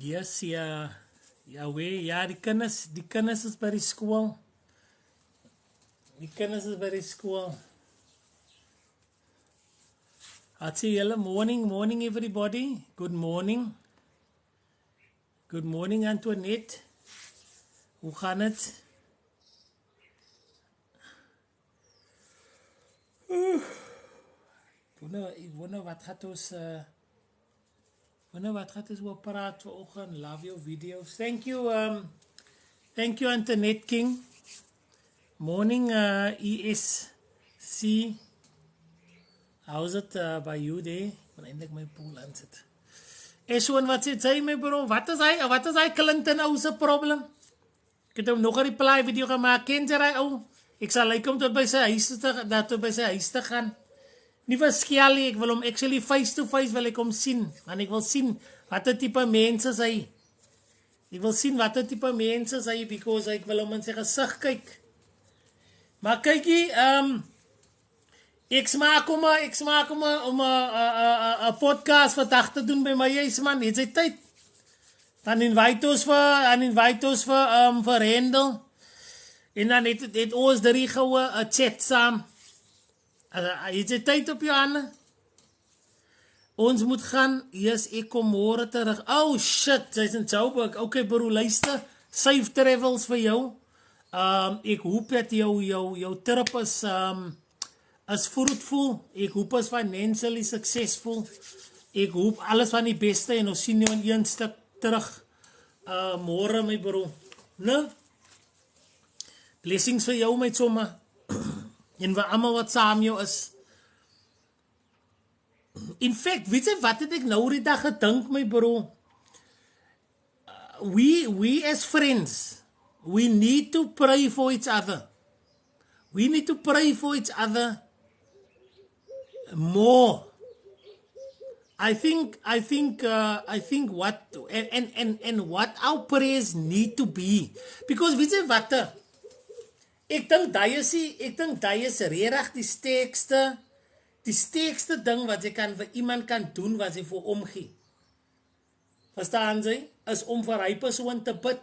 Yes, ja. Ja, ja, die kinders is by die skool. Die kinders is by die skool. I'd say hello, morning everybody. Good morning. Good morning Antoinette. Hoe gaan het? Ik wonder wat gaat ons wel praat vanoggend. Love your videos. Thank you Antoinette King. Morning ESC. How's it by you there? Ek eintlik my pool aansit. Eswan, wat sê my bro? Wat is hy Clinton ou se probleem? Ek het hom nog 'n reply video gemaak. Ken jy hy ou? Ek sal like hom tot by sy huis te gaan. Nie verskel nie, ek wil hom actually face to face wil ek hom sien, want ek wil sien watter tipe mense is hy. Ek wil sien watter tipe mense is hy, because ek wil hom in sy gesig kyk. Maar kykie, ek smaak om 'n podcast vandag te doen by my huis man, het sy tyd. Dan invite ons vir Rendel. En dan het ons drie goue 'n chat saam. Het jy tyd op jou hande? Ons moet gaan. Yes, ek kom môre terug. Oh shit, sy's in Joburg. Okay bro, luister. Safe travels vir jou. Ek hoop dat jou trip is fruitful. Ek hoop is financially successful. Ek hoop alles van die beste en ons sien jou in een stuk terug môre my bro. Nou, blessings vir jou my chomma. En vir almal wat saam jou is. In fact, weet jy wat het ek nou die dag gedink my bro? We as friends, we need to pray for each other. We need to pray for each other more. I think what and what our prayers need to be, because weet jy wat? Ek dink daai is regtig die sterkste ding wat jy kan vir iemand kan doen wat jy vir omgee. Verstaan jy? Is om vir hy persoon te bid.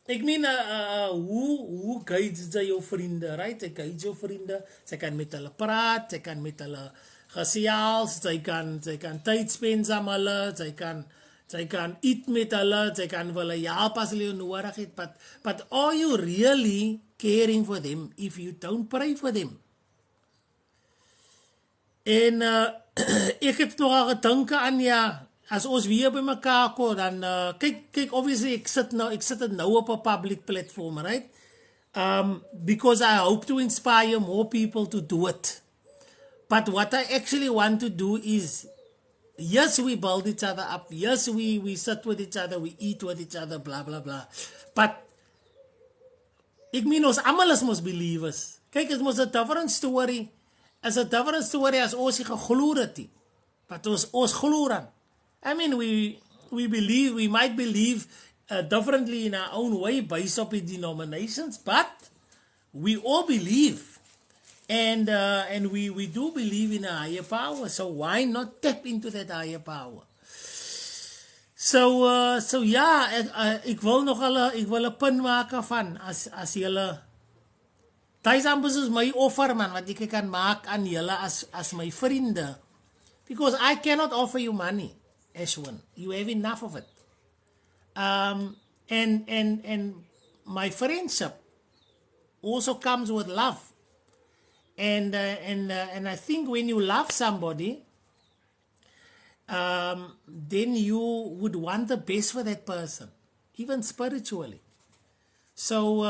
Ek meen hoe guides jy jou vriende, right? Jy guides jou vriende, jy kan met hulle praat, jy kan met hulle gesels, jy kan tyd spend saam hulle, jy kan eat met hulle, jy kan vir hulle help as hulle nodig het, but are you really caring for them if you don't pray for them? En ek het nog al gedink aan as ons weer by mekaar kom, dan kyk obviously ek sit dit nou op 'n public platform, right? Because I hope to inspire more people to do it. But what I actually want to do is, yes, we build each other up. Yes, we sit with each other, we eat with each other, blah, blah, blah. But ek meen ons almal is mos believers. Kyk, dit mos 'n different story. As 'n different story as ons geglo het. But ons glo dan. I mean, we might believe differently in our own way based on the denominations, but we all believe. And we do believe in a higher power. So why not tap into that higher power? So ja, ek wil 'n punt maak van as julle daai is my offer man wat ek kan maak aan julle as my vriende, because I cannot offer you money, Ashwin. You have enough of it. And my friendship also comes with love. And I think when you love somebody, then you would want the best for that person, even spiritually. So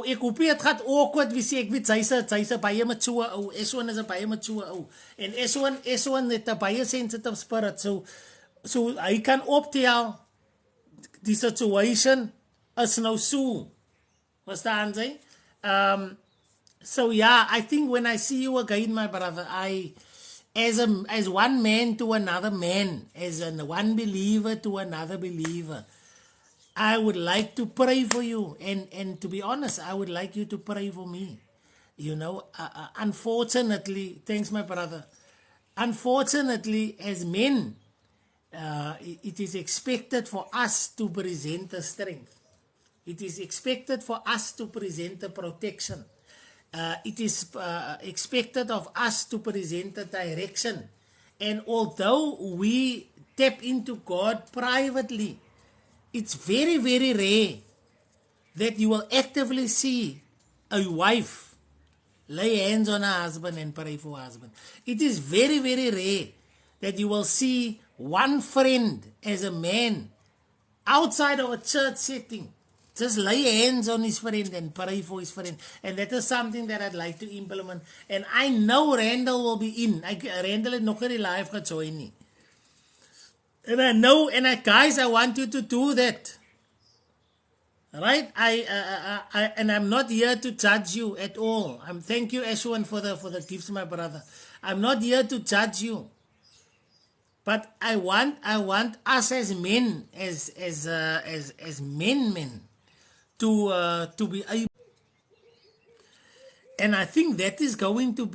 ek hoop dit gaan awkward wie sê ek weet sy's baie mature ou. Eswan is 'n baie mature ou. En Eswan het 'n baie sensitive spirit. So hy kan optel die situation is nou so. Verstaan jy? So yeah, I think when I see you again, my brother, as one man to another man, as one believer to another believer, I would like to pray for you, and to be honest, I would like you to pray for me. You know, unfortunately, thanks my brother, unfortunately, as men, it is expected for us to present a strength. It is expected for us to present a protection. It is expected of us to present a direction. And although we tap into God privately, it's very, very rare that you will actively see a wife lay hands on her husband and pray for her husband. It is very, very rare that you will see one friend as a man outside of a church setting just lay hands on his friend and pray for his friend. And that is something that I'd like to implement. And I know Randall will be in. Randall is nog nie live gejoin nie. And I know, guys, I want you to do that. Right? And I'm not here to judge you at all. Thank you, Ashwin, for the gifts, my brother. I'm not here to judge you. But I want us as men, as men, to be able. And I think that's going to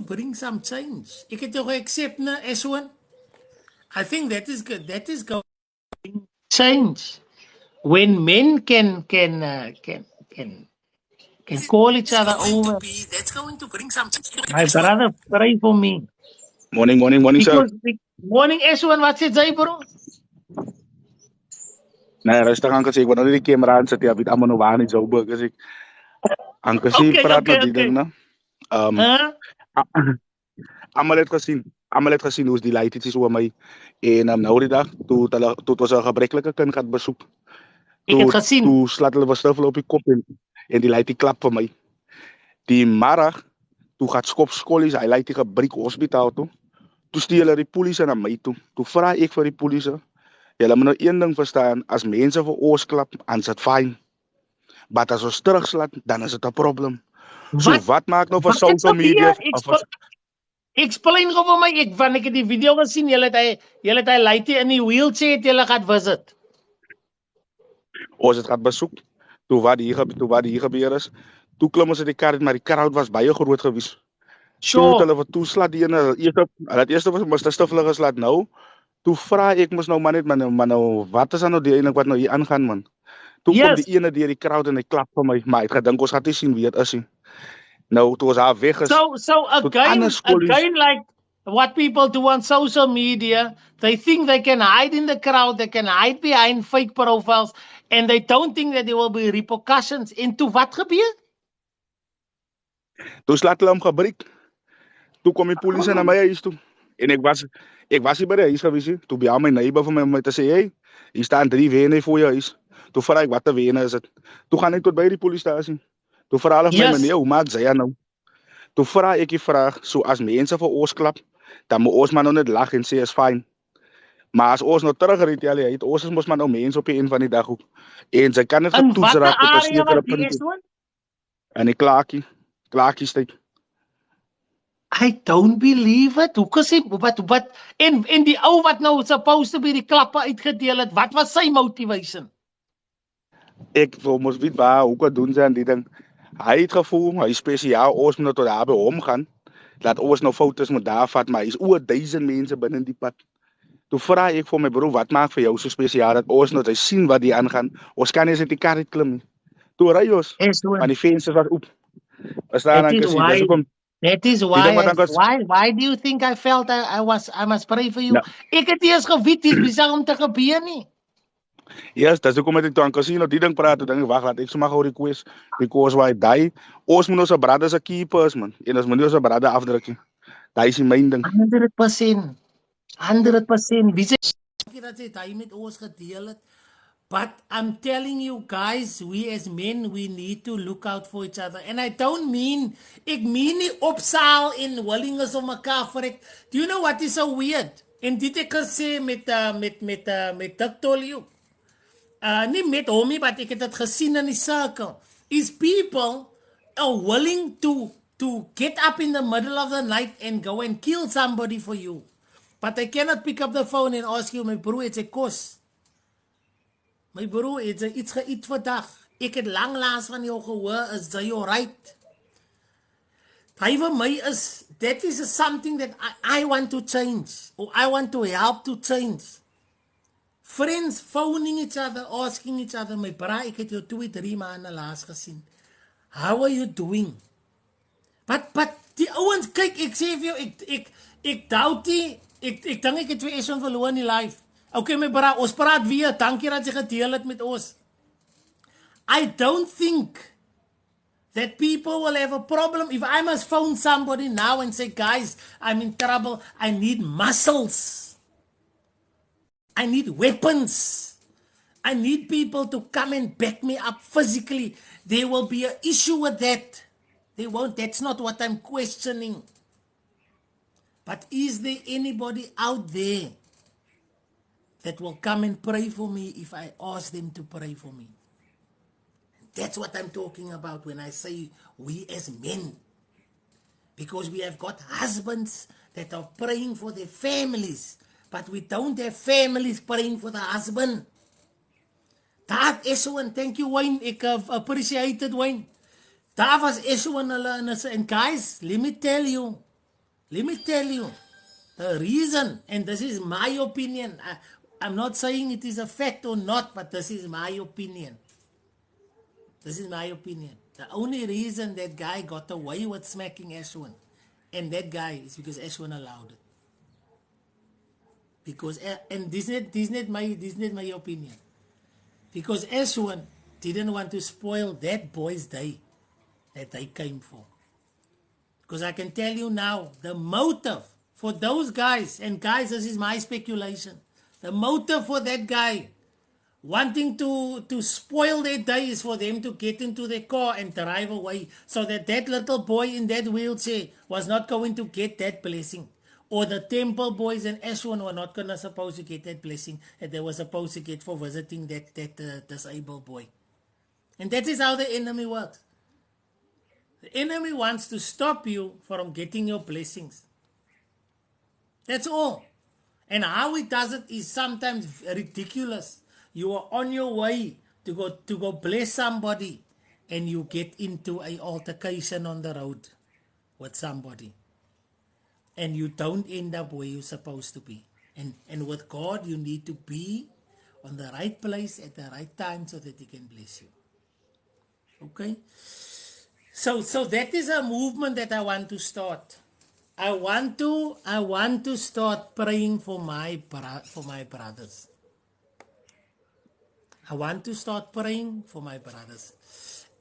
bring some change. Ek het jou accept na, Ashwin. I think that is good. That is going to bring change. When men can call each other over. That's going to bring some change. My brother, pray for me. Morning, sir. Morning, Ashwin. Wat sê jy, bro? Nee, rustig aan kasi ek wou nou die camera aan sit, ja, weet almal nou waar in Joburg is ek. Aan kasi praat met die ding, né? Almal het gesien hoe die lighties oor my en nou die dag toe was 'n gebreklike kind gaan besoek. Ek het gesien. Toe slat hulle was op die kop en die lightie klap vir my. Die middag toe gaan skopskollies, hy lightie gebreek hospitaal toe. Toe stuur hulle die polisie na my toe. Toe vra ek vir die polisie, julle moet nou een ding verstaan, as mense vir ons klap, dan is dit fyn. Maar as ons terugslat, dan is dit 'n probleem. So wat maak nou vir social media? Explain gou vir my, want ek het die video gesien, julle het hy lightie in die wheelchair het julle gaan visit. Ons het gaan besoek. Toe wat hier gebeur is, toe klim ons in die kar, maar die crowd was baie groot gewees. Sure. Toe hulle wat toeslat die ene, hulle het eers was te stiflig geslat nou. Toe vra ek mos nou man net maar nou wat is dan nou die eintlik wat nou hier aangaan man? Toe kom die ene deur die crowd en hy klap vir my, maar ek gedink ons gaan nie sien wie dit is nie. Nou toe was haar weg is. So again like what people do on social media, they think they can hide in the crowd, they can hide behind fake profiles, and they don't think that there will be repercussions. En toe wat gebeur? Toe slat hulle hom gebreek. Toe kom die polisie na my huis toe. En ek was hier by die huis gewees. Toe bel my neighbor vir my te sê, hey, hier staan 3 wene voor jou huis. Toe vra ek, wat 'n wene is dit? Toe gaan ek tot by die polisiestasie. Toe vra hulle my, meneer, hoe maak jy nou? Toe vra ek die vraag, so as mense vir ons klap, dan moet ons maar nou net lag en sê is fyn. Maar as ons nou terug retaliate, ons is mos maar nou mense op die een van die dag ook. En sy kan net getoets raak op 'n sekere punt. En die klaakie steek. I don't believe it. Hoe kan sy, wat, en die ou wat nou supposed to be die klappe uitgedeel het, wat was sy motivation? Ek wil mos weet waar, hoe kan doen sy aan die ding. Hy het gevoel, hy spesiaal, ons moet nou tot daar by hom gaan, laat ons nou foto's moet daar vat, maar hy is oor 1000 mense binne die pad. Toe vra ek vir my broer, wat maak vir jou so spesiaal, dat ons nou sien wat die aangaan, ons kan nie eens in die kar klim nie. Toe ry ons, maar die vensters was oop. That is why do you think I felt I must pray for you? No. Ek het eers geweet dis besig om te gebeur nie. Yes, dis hoekom ek toe aan Casino die ding praat, dink wag, laat ek sommer gou request because why die. Ons moet ons brothers as keepers man. En ons moet nie ons brother afdruk nie. Daai is die main ding. 100%. Wie sê dat hy met ons gedeel het? But I'm telling you guys, we as men, we need to look out for each other. And I don't mean, ek meen nie opsaal en willingness om mekaar vrek. Do you know what is so weird? En dit ek gesê met Dr. Tolio. Nie met hom nie, maar ek het dit gesien in die circle. Is people are willing to get up in the middle of the night and go and kill somebody for you. But I cannot pick up the phone and ask you, my broer, het sy kos. My broer, het sy iets geëet vandag. Ek het lang laas van jou gehoor, is jy alright? Hy vir my is that is something that I want to change, or I want to help to change. Friends phoning each other, asking each other, my bra, ek het jou 2-3 maande laas gesien. How are you doing? But die ouens, kyk, ek sê vir jou, ek doubt nie, ek dink ek het vir Eswan verloor in die life. Okay, my bra, ons praat weer, dankie dat jy gedeel het met ons. I don't think that people will have a problem if I must phone somebody now and say, guys, I'm in trouble, I need muscles. I need weapons. I need people to come and back me up physically. There will be an issue with that. They won't. That's not what I'm questioning. But is there anybody out there that will come and pray for me if I ask them to pray for me? That's what I'm talking about when I say we as men. Because we have got husbands that are praying for their families, but we don't have families praying for the husband. That Eswan, thank you, Wayne. Ek appreciated, Wayne. That was Eswan, and guys, let me tell you, the reason, and this is my opinion. I'm not saying it is a fact or not, but this is my opinion. This is my opinion. The only reason that guy got away with smacking Eswan, and that guy, is because Eswan allowed it. Because, and this is not my opinion. Because Eswan didn't want to spoil that boy's day that they came for. Because I can tell you now, the motive for those guys, and guys, this is my speculation, the motive for that guy wanting to spoil their day is for them to get into their car and drive away, so that that little boy in that wheelchair was not going to get that blessing. Or the temple boys and Eswan were not supposed to get that blessing that they were supposed to get for visiting that disabled boy. And that is how the enemy works. The enemy wants to stop you from getting your blessings. That's all. And how it does it is sometimes ridiculous. You are on your way to go bless somebody, and you get into an altercation on the road with somebody. And you don't end up where you're supposed to be. And with God, you need to be on the right place at the right time so that He can bless you. Okay? So that is a movement that I want to start. I want to start praying for my brothers. I want to start praying for my brothers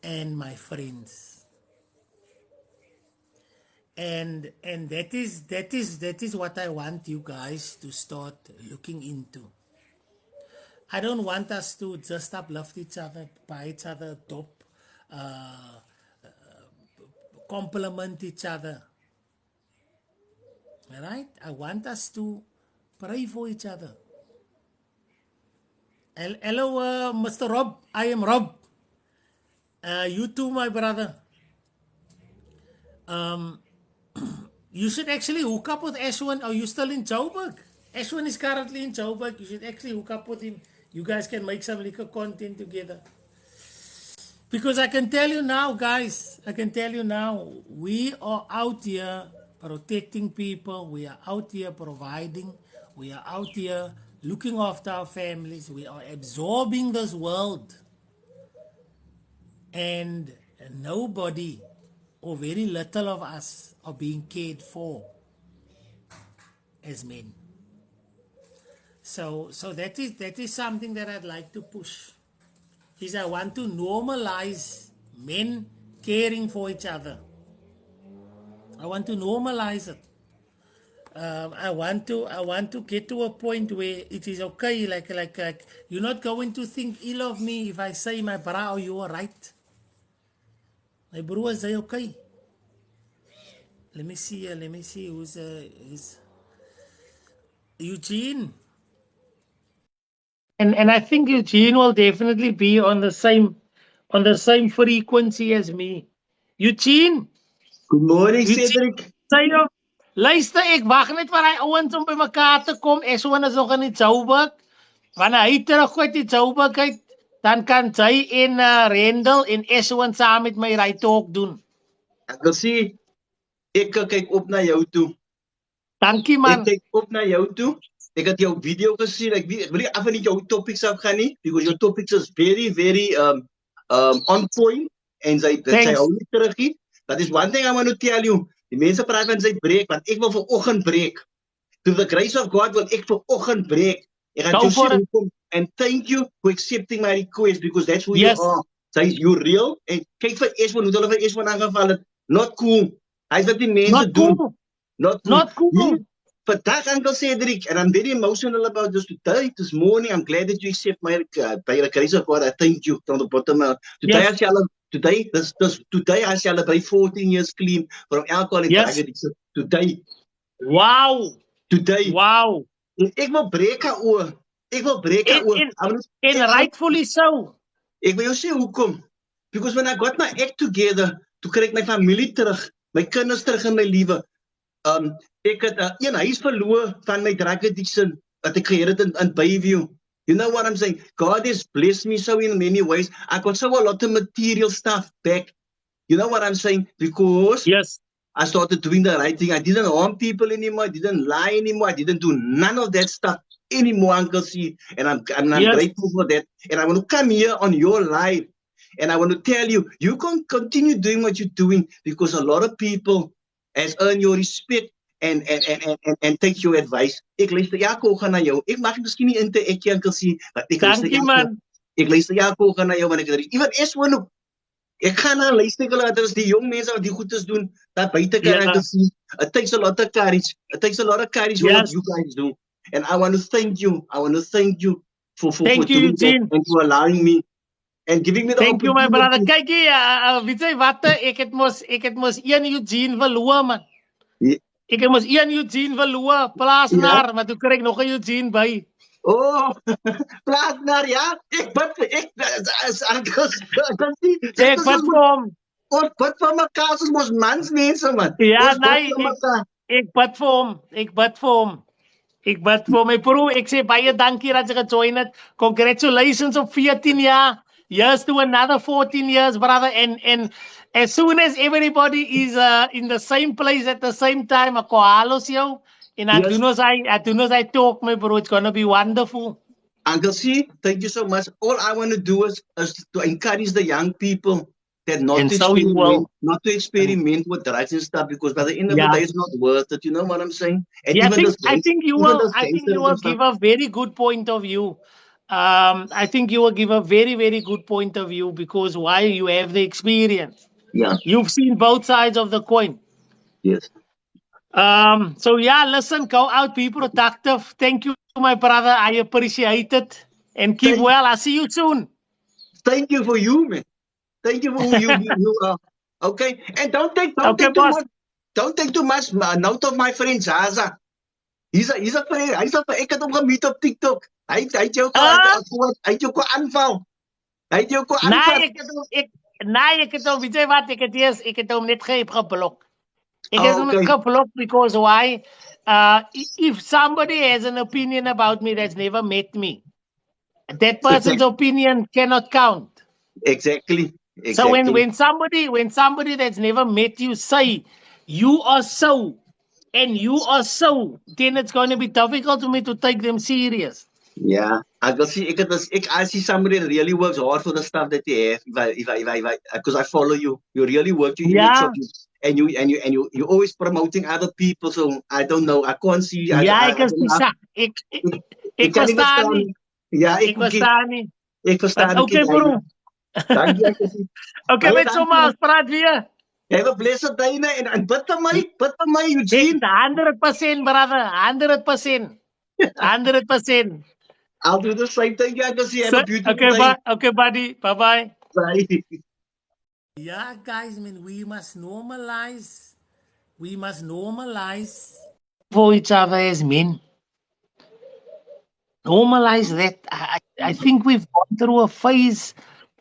and my friends. And that is what I want you guys to start looking into. I don't want us to just uplift each other, buy each other top, compliment each other. All right? I want us to pray for each other. Hello, Mr. Rob. I am Rob. You too, my brother. You should actually hook up with Eswan. Are you still in Joburg? Eswan is currently in Joburg. You should actually hook up with him. You guys can make some liquor content together. Because I can tell you now, guys, we are out here protecting people. We are out here providing. We are out here looking after our families. We are absorbing this world. And nobody, or very little of us, are being cared for as men. So that is something that I'd like to push. Is I want to normalize men caring for each other. I want to normalize it. I want to get to a point where it is okay. Like you're not going to think ill of me if I say, my bra, you are right. My bro, is okay? Let me see who's Eugene. And I think Eugene will definitely be on the same frequency as me. Eugene. Good morning, Cedric. Luister, ek wag net vir hy ouens om by mekaar te kom. Eswan is nog in die Joburg. Wanneer hy terugkom uit die Joburg uit, dan kan jy en Rendel en Eswan saam met my ry talk doen. Ek wil sien. Ek kyk op na jou toe. Dankie Ek man. kyk op na jou toe. Ek het jou video gesien. Ek wil nie af en nie jou topics afgaan nie, because your topics is very, very on point. En sy hou nie terug nie. That is one thing I want to tell you. Die mense praat van sy breek, want ek wil vanoggend breek. To the grace of God wil ek vanoggend breek. Ek gaan jou sê hoekom. And thank you for accepting my request, because that's who you are. Say you real. En kyk vir Eswan, hoe hulle vir Eswan aangeval het. Not cool. Hy's wat die mense doen. Not cool. Vandag, Uncle Cedric, and I'm very emotional about this today, this morning. I'm glad that you accept my, by the grace of God, I thank you from the bottom of today. Today I celebrate 14 years clean from alcohol and drug addiction. Today. Wow. Today. Wow. Ek wil breek oor. Ek wil breek oor. And rightfully so. Ek wil jou sê hoekom. Because when I got my act together, to kry my familie terug, my kinders terug in my lewe, ek het een huis verloor van my drug addiction wat ek geheer het in Bayview. You know what I'm saying? God has blessed me so in many ways. I got so a lot of material stuff back. You know what I'm saying? Because I started doing the right thing. I didn't harm people anymore. I didn't lie anymore. I didn't do none of that stuff anymore, Uncle C. And I'm grateful for that. And I want to come here on your live. And I want to tell you, you can continue doing what you're doing, because a lot of people has earned your respect and take your advice. Ek luister elke oggend na jou. Ek mag miskien nie ek Uncle C, maar ek luister elke oggend na jou, want ek even Eswan ook. Ek gaan na luister hulle, dat is die jong mense wat die goedes doen, daar buite kan Uncle C. It takes a lot of courage. It takes a lot of courage for what you guys do. And I want to thank you. I want to thank you for doing that and for allowing me. And giving me the Thank you, my brother. Kyk hier, weet jy wat, ek het mos een Eugene verloor, man. Ek het mos een Eugene verloor, plaasnaar, maar toe kry ek nog 'n Eugene by. Oh, plaasnaar, ja. Ek bid vir hom. Ons bid vir mekaar, ons mos mansmense, man. Ja, nee, ek bid vir hom. Ek bid vir my broer. Ek sê baie dankie dat jy gejoin het. Congratulations op 14 jaar. Yes, to another 14 years, brother. And as soon as everybody is in the same place at the same time, I call you. And as soon as I talk, my bro, it's gonna be wonderful. Uncle C, thank you so much. All I want to do is to encourage the young people that not to experiment with drugs and stuff, because by the end of the day, it's not worth it. You know what I'm saying? And yeah, I think you will give a very good point of view. I think you will give a very, very good point of view, because why you have the experience. Yeah. You've seen both sides of the coin. Yes. So yeah, listen, go out, be productive. Thank you, my brother. I appreciate it. And keep well. I'll see you soon. Thank you for you, man. Thank you for who you are. Okay. And don't take too much note of my friend Zaza. He's a friend. Ek het hom gemeet op TikTok. Hy het jou aanval. Nee, ek het hom, weet jy wat, ek het hom net geblok. Ek het hom geblok because why? If somebody has an opinion about me that's never met me, that person's opinion cannot count. Exactly. So when somebody that's never met you say you are so and you are so, then it's going to be difficult for me to take them serious. Yeah, I see somebody that really works hard for the stuff that they have. Because I follow you, you really work. And you always promoting other people. So I don't know. I can't see. Ik verstaan niet. Ja, ik verstaan niet. Oké, bro. Dank je. Oké, met zomaar praat weer. Have a blessed day, en bid vir my, Eugene. 100%, brother. 100%. I'll do the same thing. Yeah, because you have a beautiful day. Okay, buddy. Bye-bye. Bye. Yeah, guys, we must normalize for each other as men. Normalize that. I think we've gone through a phase.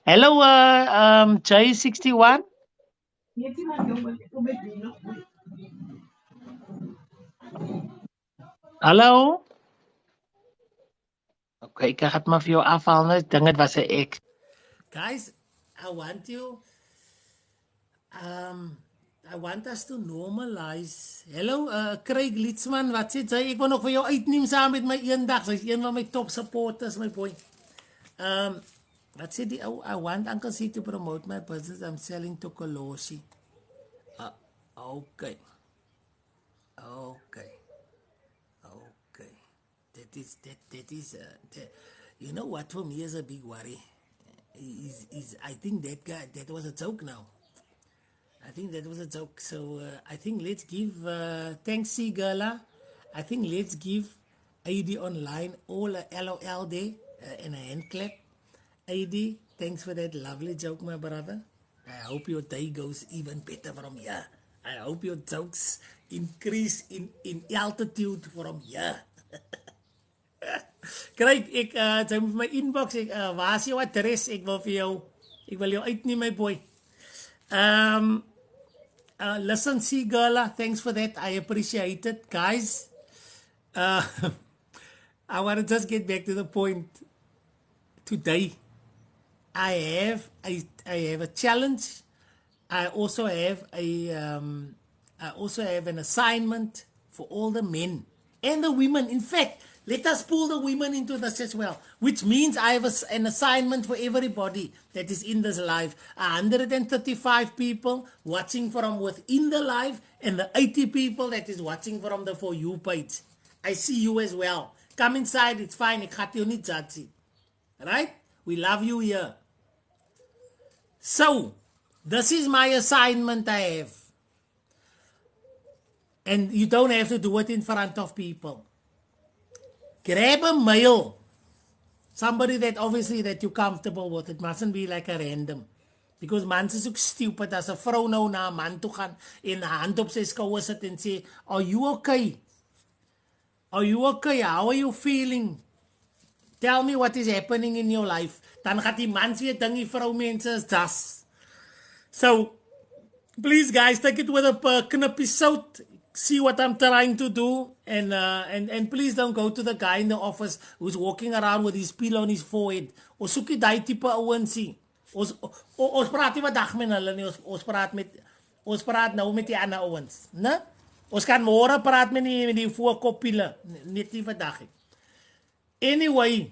Hello, J61. Hallo? Oké, ik ga het maar voor jou afhalen. Ik denk het was een ek. Guys, I want you I want us to normalize. Hello, Craig Litzman, wat sê jy? Ek wil nog vir jou uitneem saam met my eendag. Sy's een van my top supporters, my boy. Wat sê die ou? I want Uncle C to promote my business. I'm selling to Colossi. Okay. Okay. Okay. That is you know what for me is a big worry. Is I think that guy, that was a joke now. I think that was a joke. So I think let's give thanks Sigala. I think let's give AD online all a LOL day and a hand clap. AD, thanks for that lovely joke, my brother. I hope your day goes even better from here. I hope your jokes increase in altitude from here. Kijk, ek sy moet my inbox, waar is jou adres? Ek wil jou uitneem, my boy. Listen, Sigala, thanks for that. I appreciate it. Guys, I want to just get back to the point. Today, I have a challenge. I also have an assignment for all the men and the women. In fact, let us pull the women into this as well, which means I have an assignment for everybody that is in this live. 135 people watching from within the live and the 80 people that is watching from the For You page. I see you as well. Come inside, it's fine. Ek gaat jou nie judge. Right? We love you here. So, this is my assignment I have. And you don't have to do it in front of people. Grab a male. Somebody that obviously that you're comfortable with. It mustn't be like a random. Because mans is ook stupid. As a vrou nou na 'n man toe gaan en 'n hand op sy skouer sit en sê, "Are you okay? Are you okay? How are you feeling? Tell me what is happening in your life." Dan gaat die mans weer ding die vrou mense is das. So, please guys, take it with a knippie salt. See what I'm trying to do, and please don't go to the guy in the office who's walking around with his pillow on his forehead. Ons soek die daai tipe ouens sien. Ons praat nie vandag met hulle nie. Ons praat nou met die ander ouens, né? Ons kan môre praat met die voorkoppiele, net nie vandag nie. Anyway,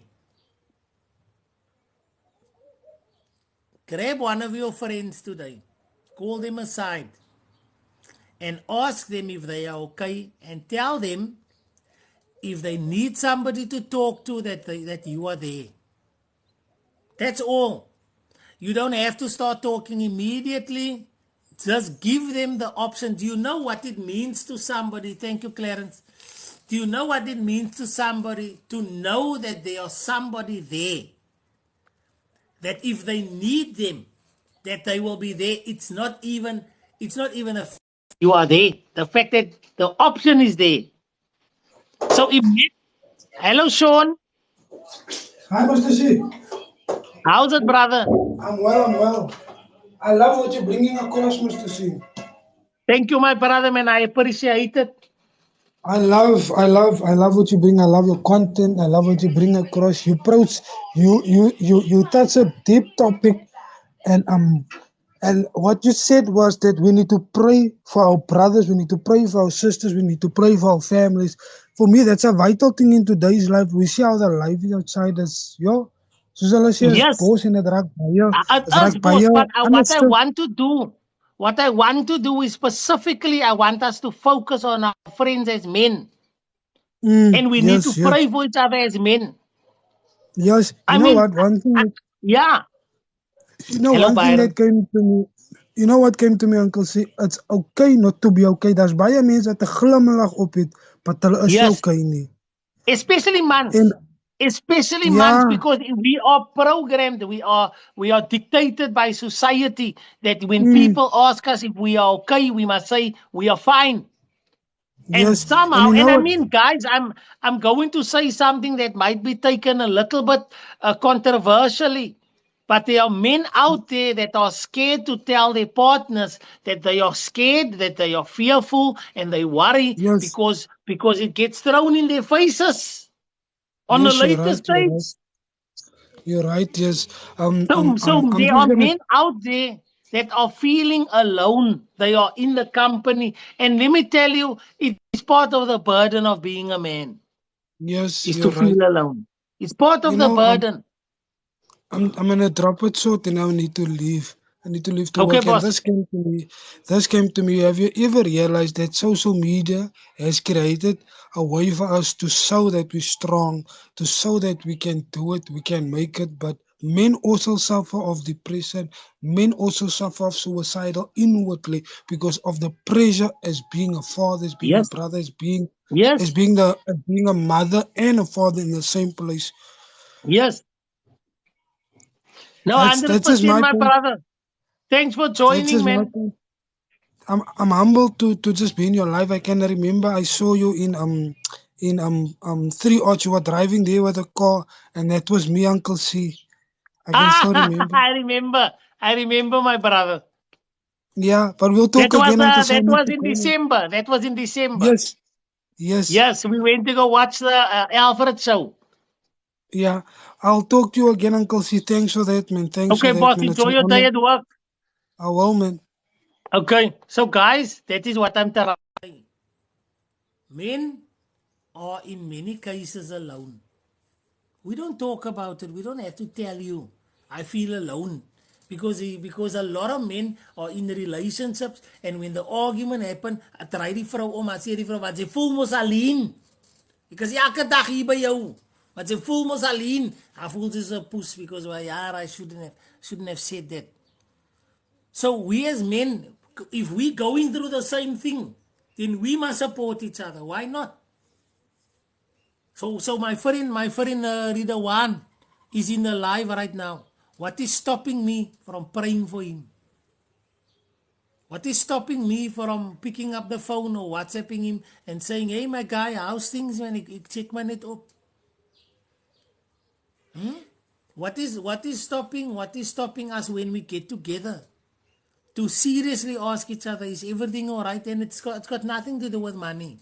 grab one of your friends today. Call them aside. And ask them if they are okay, and tell them if they need somebody to talk to that you are there. That's all. You don't have to start talking immediately. Just give them the option. Do you know what it means to somebody? Thank you, Clarence. Do you know what it means to somebody to know that there is somebody there? That if they need them, that they will be there. It's not even a you are there. The fact that the option is there. So if hello Sean. Hi Mr. C. How's it, brother? I'm well. I love what you're bringing across, Mr. C. Thank you, my brother, man. I appreciate it. I love what you bring. I love your content. I love what you bring across. You touch a deep topic, and what you said was that we need to pray for our brothers, we need to pray for our sisters, we need to pray for our families. For me, that's a vital thing in today's life. We see how the life is outside us. Soos hulle sê, Yes. boos en dit raak baie. But what I want to do is specifically, I want us to focus on our friends as men. And we need to pray for each other as men. Yes, you know what? One thing. Yeah. You know, hello, one thing that came to me. You know what came to me, Uncle C? It's okay not to be okay. Daar's baie mense wat 'n glimlag op het, maar hulle is okay nie. Especially mans. Mans, because we are programmed, we are dictated by society that when people ask us if we are okay, we must say we are fine. And somehow, and I mean, guys, I'm going to say something that might be taken a little bit controversially. But there are men out there that are scared to tell their partners that they are scared, that they are fearful, and they worry because it gets thrown in their faces on the later stage. You're right, yes. So there are men out there that are feeling alone. They are in the company. And let me tell you, it is part of the burden of being a man, Yes, is to you're right. feel alone. It's part You of the know, burden. I'm gonna drop it short and I need to leave. I need to leave to Okay, work. And boss. this came to me. This came to me. Have you ever realized that social media has created a way for us to show that we're strong, to show that we can do it, we can make it, but men also suffer of depression. Men also suffer of suicidal inwardly because of the pressure as being a father, as being a Yes. brother, as Yes. being as being a mother and a father in the same place. Yes. No, That's just 100%, my my point. brother. Thanks for That's joining, just my man. point. I'm humbled to just be in your life. I can remember I saw you in 3 Arch. You were driving there with a car, and that was me, Uncle C. I can still remember. I remember. I remember, my brother. Yeah, but we'll talk again, Uncle C. I That need was to in go now. December. That was in December. Yes, yes, Yes, we went to go watch the Alfred show. yeah. I'll talk to you again, Uncle C. Thanks for that, man. Thanks for Okay, that, boss, man. It's enjoy an your day honor. at work. I will, man. Okay, so guys, that is what I'm telling. Men are in many cases alone. We don't talk about it. We don't have to tell you. I feel alone. Because a lot of men are in relationships and when the argument happen, ek draai die vrou om, ek sê die vrou wat sy voel mos alleen. Ek is elke dag hier by jou. Wat sy voel mos alleen. I feel just a puss because well, yeah, I shouldn't have said that. So we as men, if we going through the same thing, then we must support each other. Why not? So my friend Reader One is in the live right now. What is stopping me from praying for him? What is stopping me from picking up the phone or WhatsApping him and saying, hey my guy, how's things man? Ik check my net up. What is stopping us when we get together to seriously ask each other, is everything all right? And it's got nothing to do with money.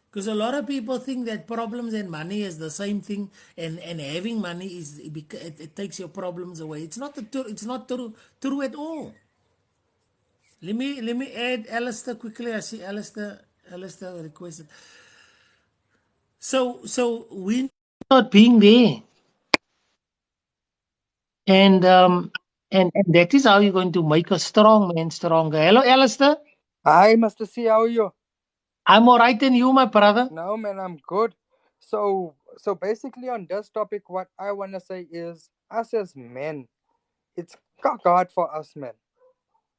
Because a lot of people think that problems and money is the same thing, and having money it takes your problems away. It's not true at all. Let me add Alistair quickly. I see Alistair requested. So we not being there, and and that is how you're going to make a strong man stronger. Hello, Alistair. Hi, Mr. C, how are you? I'm all right, and you, my brother. No, man, I'm good. So basically on this topic, what I want to say is, us as men, it's cock hard for us men.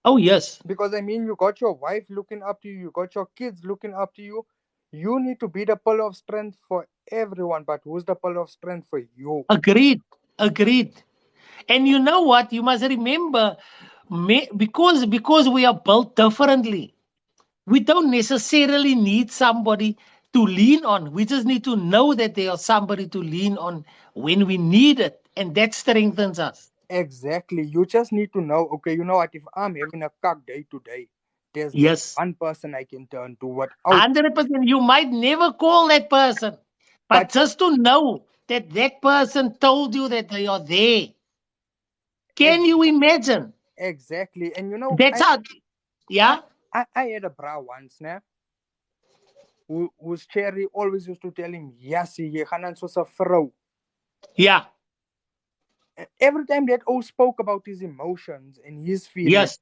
Oh yes, Because I mean, you got your wife looking up to you, you got your kids looking up to you. You need to be the pillar of strength for everyone, but who's the pillar of strength for you? agreed. And you know what? You must remember, because we are built differently. We don't necessarily need somebody to lean on. We just need to know that there is somebody to lean on when we need it, and that strengthens us. Exactly. You just need to know, okay, you know what, if I'm having a cock day today, there's this Yes, one person I can turn to without 100%. You might never call that person, but but just to know that that person told you that they are there. Can ex- you imagine? exactly. And you know, That's how. I, Yeah, I had a bra once, né? Whose Cherry always used to tell him, yes, jy gaan dan soos 'n vrou. yeah, Every time that O spoke about his emotions and his feelings, yes,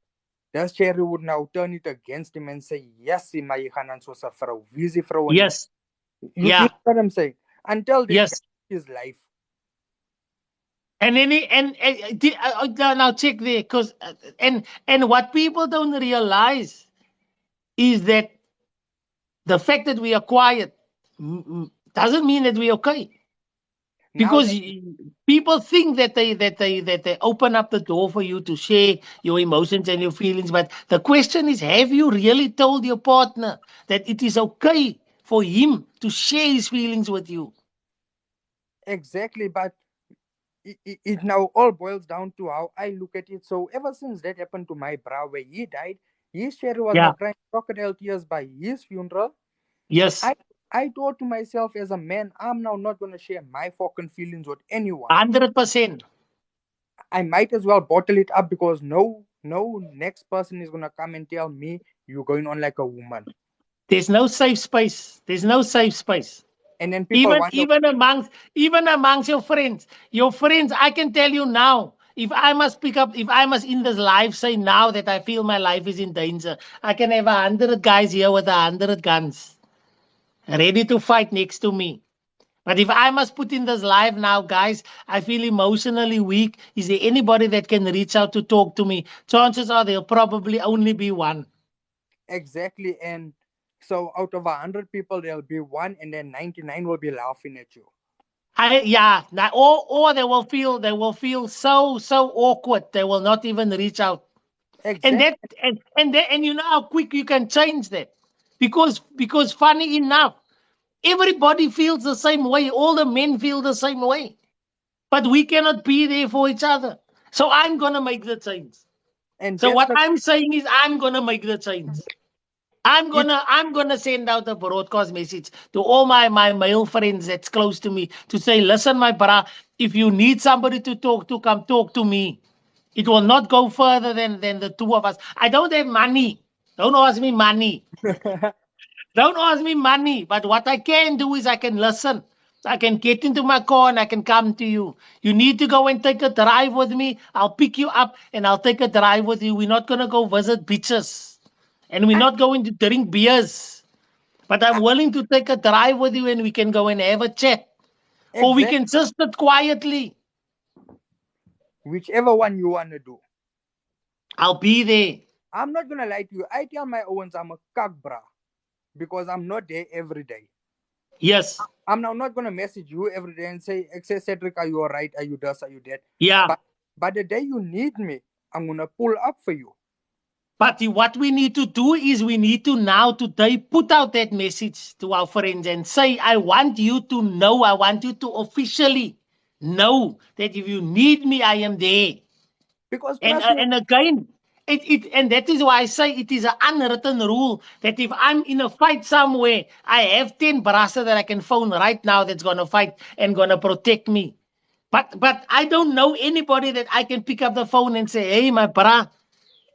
this Cherry would now turn it against him and say, yes, maar jy gaan dan soos 'n vrou. Wie is die vrou in jou? yes, You yeah, know what I'm saying? Until then, yes. his life. And then now check there, because and what people don't realize is that the fact that we are quiet doesn't mean that we're okay. Now Because that people think that they open up the door for you to share your emotions and your feelings, but the question is, have you really told your partner that it is okay for him to share his feelings with you? exactly, but it now all boils down to how I look at it. So ever since that happened to my bra where he died, his Cherry was now Yeah. crying crocodile tears by his funeral. Yes. I thought to myself as a man, I'm now not going to share my fucking feelings with anyone. 100%. I might as well bottle it up because no no next person is gonna come and tell me you're going on like a woman. There's no safe space. There's no safe space. And then people Even wonder, even amongst your friends. Your friends, I can tell you now, if I must in this life say now that I feel my life is in danger, I can have 100 guys here with 100 guns ready to fight next to me. But if I must put in this live now, guys, I feel emotionally weak. Is there anybody that can reach out to talk to me? Chances are there'll probably only be one. exactly. And so out of 100 people, there'll be one, and then 99 will be laughing at you. Or they will feel so awkward. They will not even reach out. And that Exactly. and you know how quick you can change that. Because funny enough, everybody feels the same way. All the men feel the same way. But we cannot be there for each other. So I'm gonna make the change. And So that's what the I'm saying is I'm gonna make the change. I'm it. gonna I'm gonna send out a broadcast message to all my male friends that's close to me to say, listen, my brah, if you need somebody to talk to, come talk to me. It will not go further than the two of us. I don't have money. Don't ask me money. Don't ask me money. But what I can do is I can listen. I can get into my car and I can come to you. You need to go and take a drive with me. I'll pick you up and I'll take a drive with you. We're not going to go visit beaches and we're I, not going to drink beers. But I'm I, willing to take a drive with you and we can go and have a chat. Or we exactly. can just sit quietly. Whichever one you wanna do. I'll be there. I'm not gonna lie to you. I tell my Owens I'm a cuck, bruh, because I'm not there every day. Yes. I'm now not gonna message you every day and say, Cedric, are you alright? Are you this? Are you that? Yeah. But the day you need me, I'm gonna pull up for you. But what we need to do is we need to now today put out that message to our friends and say, I want you to know, I want you to officially know that if you need me, I am there. Because And trust me, and again, and that is why I say it is an unwritten rule that if I'm in a fight somewhere, I have 10 brassa that I can phone right now that's gonna fight and gonna protect me. But I don't know anybody that I can pick up the phone and say, hey, my bra,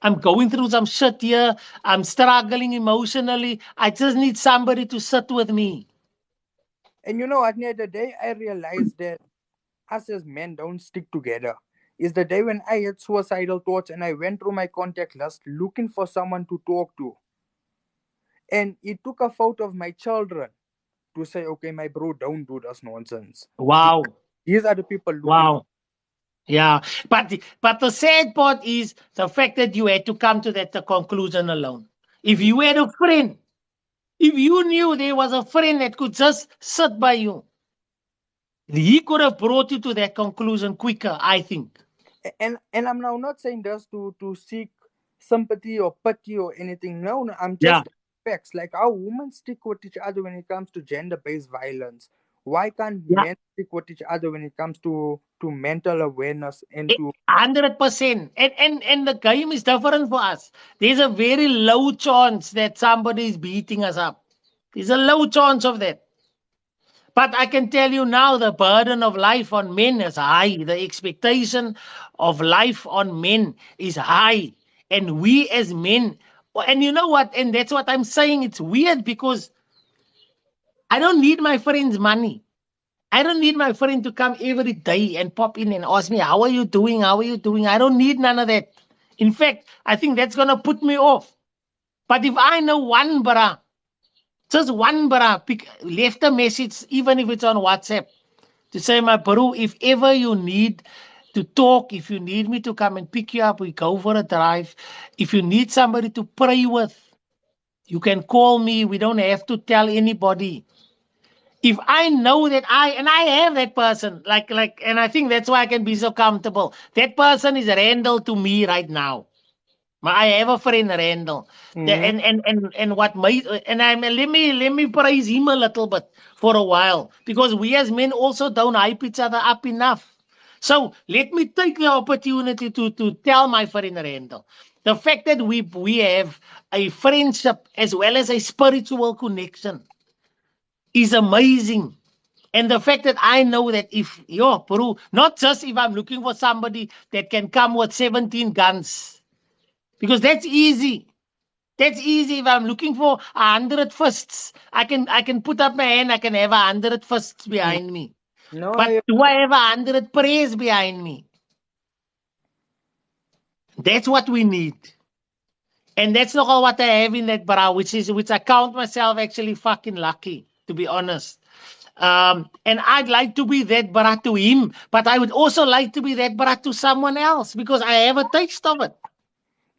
I'm going through some shit here. I'm struggling emotionally. I just need somebody to sit with me. and you know what, near the day I realized that us as men don't stick together is the day when I had suicidal thoughts and I went through my contact list looking for someone to talk to. And it took a photo of my children to say, okay, my bro, don't do this nonsense. Wow. These are the people looking for. Wow. Yeah. But the sad part is the fact that you had to come to that conclusion alone. If you had a friend, if you knew there was a friend that could just sit by you, he could have brought you to that conclusion quicker, I think. And I'm now not saying this to seek sympathy or pity or anything. No, no, I'm Yeah. just facts. Like how women stick with each other when it comes to gender-based violence. Why can't Yeah. men stick with each other when it comes to mental awareness and to 100%. And the game is different for us. There's a very low chance that somebody is beating us up. There's a low chance of that. But I can tell you now the burden of life on men is high. The expectation of life on men is high. And we as men, and you know what? And that's what I'm saying. It's weird because I don't need my friend's money. I don't need my friend to come every day and pop in and ask me, how are you doing? How are you doing? I don't need none of that. In fact, I think that's going to put me off. But if I know one bra, just one bra, left a message, even if it's on WhatsApp, to say, my bro, if ever you need to talk, if you need me to come and pick you up, we go for a drive. If you need somebody to pray with, you can call me. We don't have to tell anybody. If I know that I have that person, and I think that's why I can be so comfortable. That person is Randall to me right now. I have a friend, Randall. Mhm. And what made and I let me praise him a little bit for a while because we as men also don't hype each other up enough. So let me take the opportunity to tell my friend Randall the fact that we have a friendship as well as a spiritual connection is amazing. And the fact that I know that if Peru, not just if I'm looking for somebody that can come with 17 guns, Because that's easy. That's easy. If I'm looking for 100 fists, I can put up my hand, I can have 100 fists behind me. No, But do I have 100 prayers behind me? That's what we need. And that's not all what I have in that bra, which I count myself actually fucking lucky, to be honest. And I'd like to be that bra to him, but I would also like to be that bra to someone else because I have a taste of it.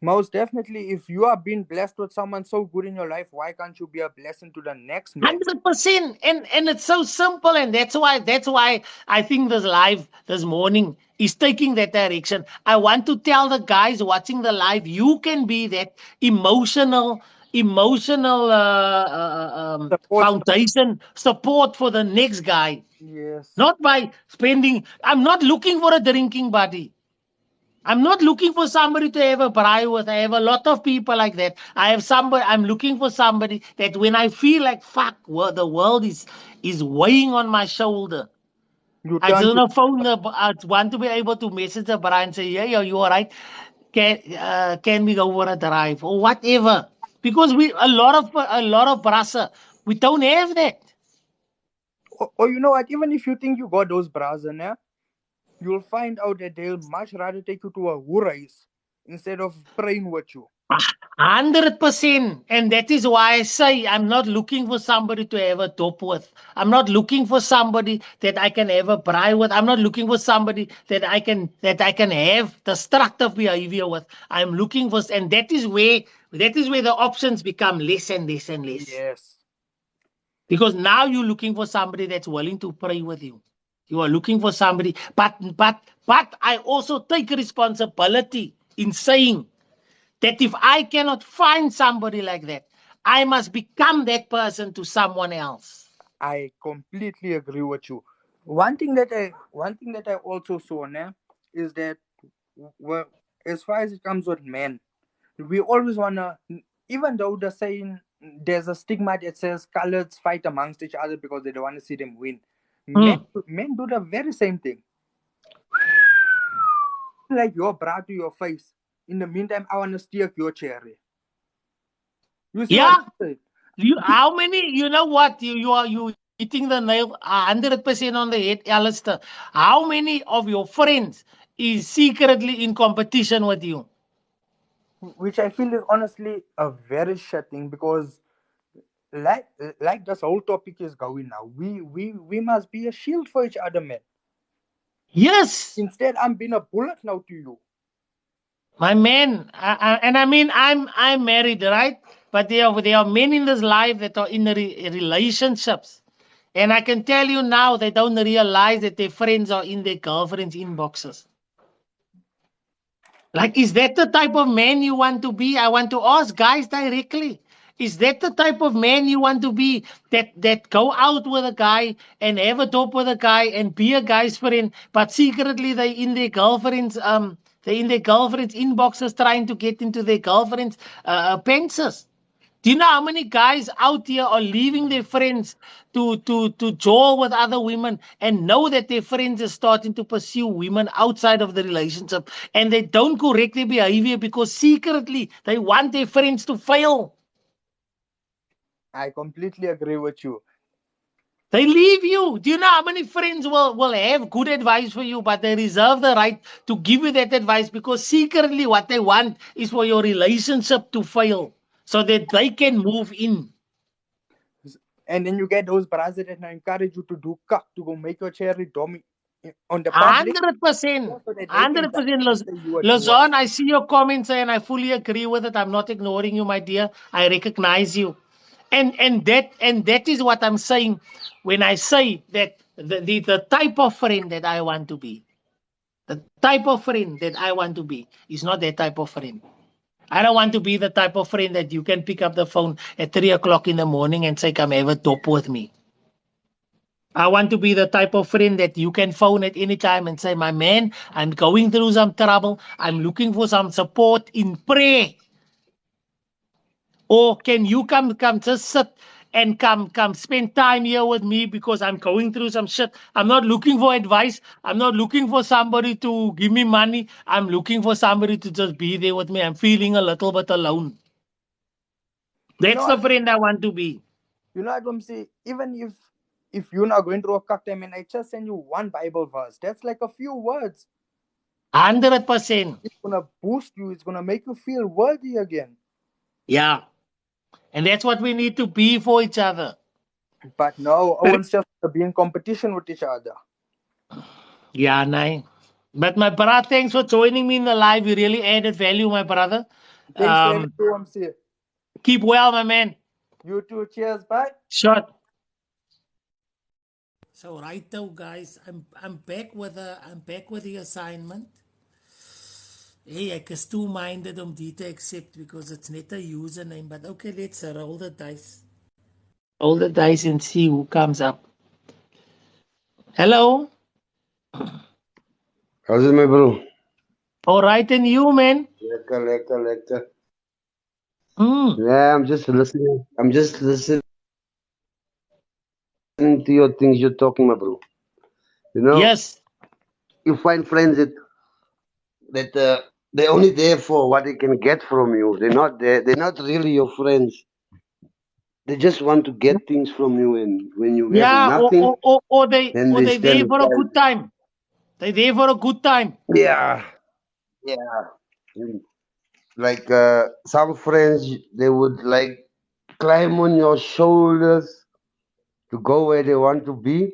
most definitely, if you are being blessed with someone so good in your life, why can't you be a blessing to the next man? 100%. And it's so simple, and that's why I think this live this morning is taking that direction. I want to tell the guys watching the live, you can be that emotional Support. foundation support for the next guy. Yes. Not by spending. I'm not looking for a drinking buddy. I'm not looking for somebody to have a braai with. I have a lot of people like that. I'm looking for somebody that when I feel like fuck, the world is weighing on my shoulder. You I turn just to want to phone I want to be able to message the braai and say, yeah, you all right? Can we go for a drive or whatever? Because a lot of brasa, we don't have that. or you know what, even if you think you got those bras in there, you'll find out that they'll much rather take you to a hurais instead of praying with you. 100%. And that is why I say I'm not looking for somebody to have a top with. I'm not looking for somebody that I can have a braai with. I'm not looking for somebody that I can have destructive behavior with. I'm looking for, and that is where the options become less and less and less. Yes. Because now you're looking for somebody that's willing to pray with you. You are looking for somebody, but I also take responsibility in saying that if I cannot find somebody like that, I must become that person to someone else. I completely agree with you. One thing that I also saw now is that, well, as far as it comes with men, we always wanna, even though the saying, there's a stigma that says coloreds fight amongst each other because they don't want to see them win. Men do the very same thing. Like your bra to your face. In the meantime, I wanna steal your cherry. You see Yeah. what I'm saying? How many? You know what? You hitting the nail 100% on the head, Alistair. How many of your friends is secretly in competition with you? Which I feel is honestly a very shit thing, because like this whole topic is going now, we must be a shield for each other, man. Yes, Instead, I'm being a bullet now to you. my man. And I mean, I'm married, right? But there are men in this life that are in relationships. And I can tell you now, they don't realize that their friends are in their girlfriend's inboxes. Like, is that the type of man you want to be? I want to ask guys directly. Is that the type of man you want to be, that go out with a guy and have a talk with a guy and be a guy's friend, but secretly they in their girlfriend's inboxes trying to get into their girlfriend's pences? Do you know how many guys out here are leaving their friends to jaw with other women and know that their friends are starting to pursue women outside of the relationship, and they don't correct their behavior because secretly they want their friends to fail? I completely agree with you. They leave you. Do you know how many friends will have good advice for you, but they reserve the right to give you that advice because secretly what they want is for your relationship to fail so that they can move in. And then you get those bras that encourage you to do cuck, to go make your cherry dummy on the public. 100%. So that they can 100%. say you are Lozon, I see your comments and I fully agree with it. I'm not ignoring you, my dear. I recognize you. And that is what I'm saying when I say that the type of friend that I want to be. The type of friend that I want to be is not that type of friend. I don't want to be the type of friend that you can pick up the phone at 3 o'clock in the morning and say, come have a top with me. I want to be the type of friend that you can phone at any time and say, my man, I'm going through some trouble. I'm looking for some support in prayer. Or can you come just sit and come spend time here with me because I'm going through some shit. I'm not looking for advice. I'm not looking for somebody to give me money. I'm looking for somebody to just be there with me. I'm feeling a little bit alone. You know That's the what? friend I want to be. You know what I'm saying? Even if you're not going through a cut time and I just send you one Bible verse, that's like a few words. 100%. It's gonna boost you. It's gonna make you feel worthy again. Yeah. And that's what we need to be for each other. But no, Owen's just be in competition with each other. Yeah, nice. But my brother, thanks for joining me in the live. You really added value, my brother. Thanks for having me, MC. Keep well, my man. You too. Cheers. Bye. Shot. So right now, guys, I'm back with the assignment. Hey, ek is too minded om die te accept because it's not a username. But okay, let's roll the dice. Roll the dice and see who comes up. Hello. How's it, my bro? All right, and you, man? Lekker. Mm. Yeah, I'm just listening. I'm just listening to your things you're talking, my bro. You know, Yes. you find friends that they're only there for what they can get from you. They're not there. They're not really your friends. They just want to get things from you, and when you have Yeah, nothing, then or they they there stand for a aside. good time. They there for a good time. Yeah, yeah. Mm. Like some friends, they would like climb on your shoulders to go where they want to be.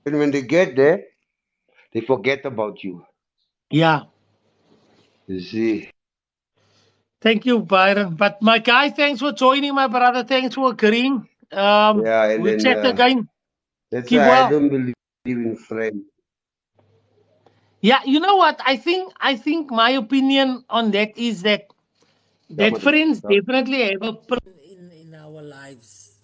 And when they get there, they forget about you. Yeah. You see? Thank you, Byron. But my guy, thanks for joining, my brother. Thanks for agreeing. Yeah, and We'll then chat again. that's Keep why I well. don't believe in friends. Yeah, you know what? I think my opinion on that is that friends definitely have a in our lives.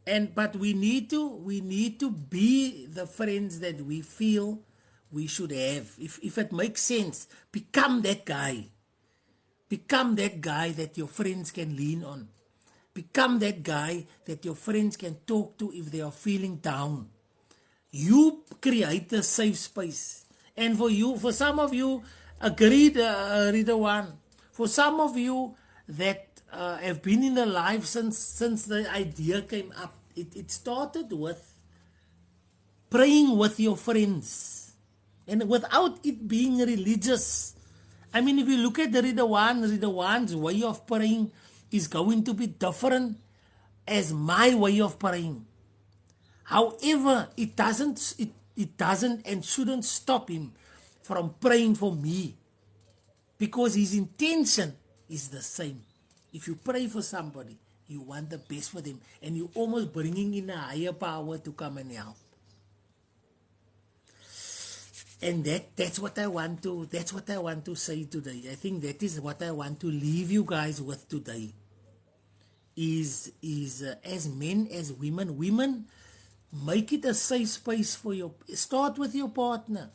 But we need to be the friends that we feel we should have. If it makes sense, become that guy. Become that guy that your friends can lean on. Become that guy that your friends can talk to if they are feeling down. You create a safe space. And for some of you, agreed, Reader One, for some of you that have been in the life since the idea came up, it started with praying with your friends. And without it being religious. I mean, if you look at the Reader One's way of praying is going to be different as my way of praying. However, it doesn't and shouldn't stop him from praying for me because his intention is the same. If you pray for somebody, you want the best for them and you're almost bringing in a higher power to come and help. And that's what I want to say today. I think that is what I want to leave you guys with today. Is as men as women make it a safe space for your start with your partner.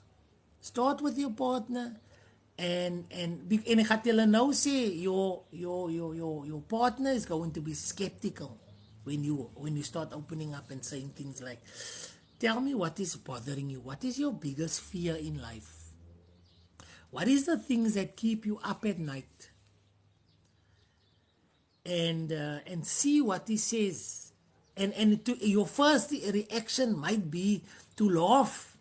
En ek gaan julle nou sê your partner is going to be skeptical when you start opening up and saying things like, tell me what is bothering you, what is your biggest fear in life, what is the things that keep you up at night, and see what he says. And your first reaction might be to laugh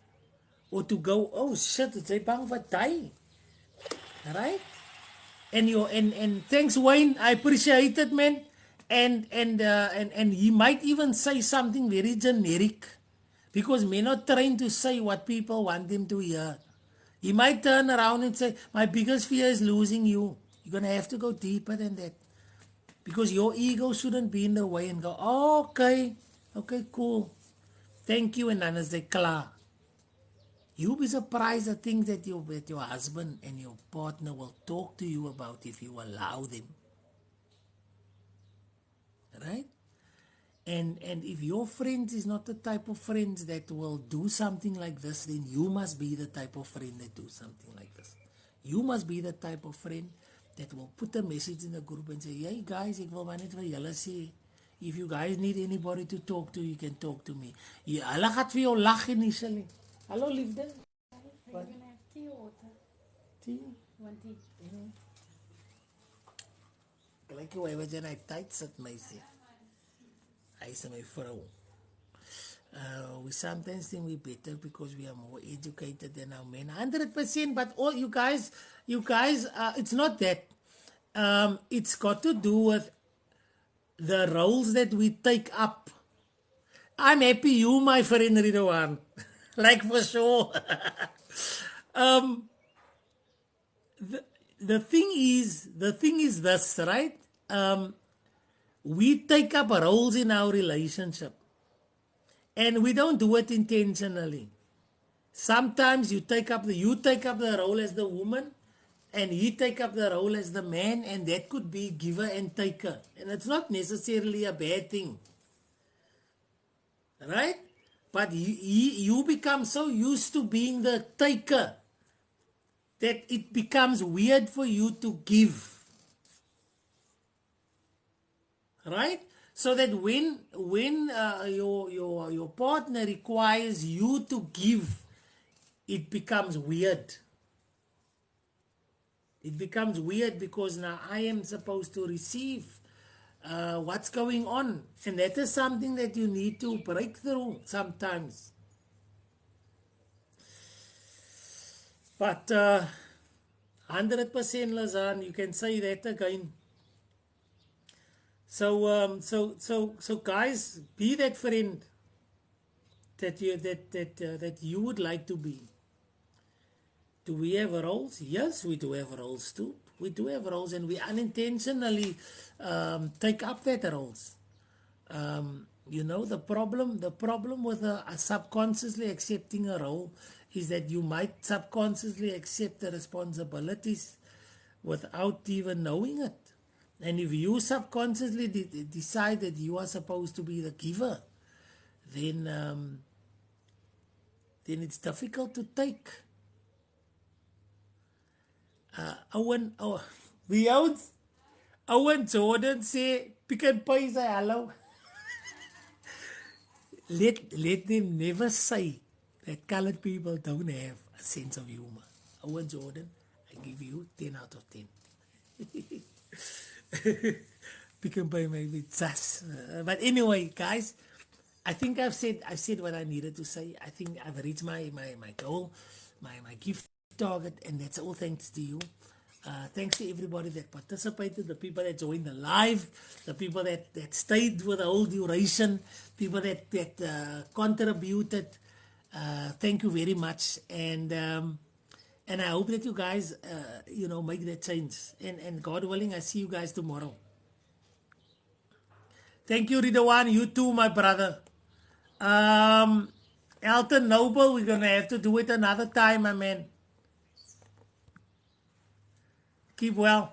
or to go, oh shit, it's a bang for die. Right? And thanks, Wayne. I appreciate it, man. And he might even say something very generic because men are trained to say what people want them to hear. He might turn around and say, my biggest fear is losing you. You're gonna have to go deeper than that. Because your ego shouldn't be in the way and go, oh, okay, cool. Thank you, and then as they klaar. You'll be surprised at things that your husband and your partner will talk to you about if you allow them. Right? And if your friend is not the type of friends that will do something like this, then you must be the type of friend that do something like this. You must be the type of friend that will put a message in the group and say, hey guys, ek wil maar net vir julle sê, If you guys need anybody to talk to, you can talk to me. Ja, hulle gaat vir jou lag initially. Hallo liefde. What? You're gonna have tea or water? Tea. One tea. Gelyk hoe hy wat jy in hy tyd sit, meisie. Hy is my vrou. We sometimes think we're better because we are more educated than our men. 100%, but all you guys, it's not that. It's got to do with the roles that we take up. I'm happy you, my friend Ridwan. Like for sure. The thing is this, right? We take up roles in our relationship. And we don't do it intentionally. Sometimes you take up the role as the woman, and he take up the role as the man, and that could be giver and taker. And it's not necessarily a bad thing. Right? But you become so used to being the taker that it becomes weird for you to give. Right? So that when your partner requires you to give, it becomes weird. It becomes weird because now I am supposed to receive what's going on. And that is something that you need to break through sometimes. But 100% Lazan, you can say that again. So guys, be that friend that you would like to be. Do we have roles? Yes, we do have roles too. We do have roles, and we unintentionally take up that roles. The problem with subconsciously accepting a role is that you might subconsciously accept the responsibilities without even knowing it. And if you subconsciously decide that you are supposed to be the giver, then it's difficult to take. Owen Jordan say, Pick and Pay say hello. Let them never say that colored people don't have a sense of humor. Owen Jordan, I give you 10 out of 10. Pick and Pay maybe just. But anyway, guys, I think I've said what I needed to say. I think I've reached my goal, my gift target, and that's all thanks to you. Thanks to everybody that participated, the people that joined the live, the people that stayed with the whole duration, people that contributed. Thank you very much, and I hope that you guys make that change, and God willing, I see you guys tomorrow. Thank you, Ridwan. You too, my brother. Elton Noble, we're gonna have to do it another time, my man. Keep well.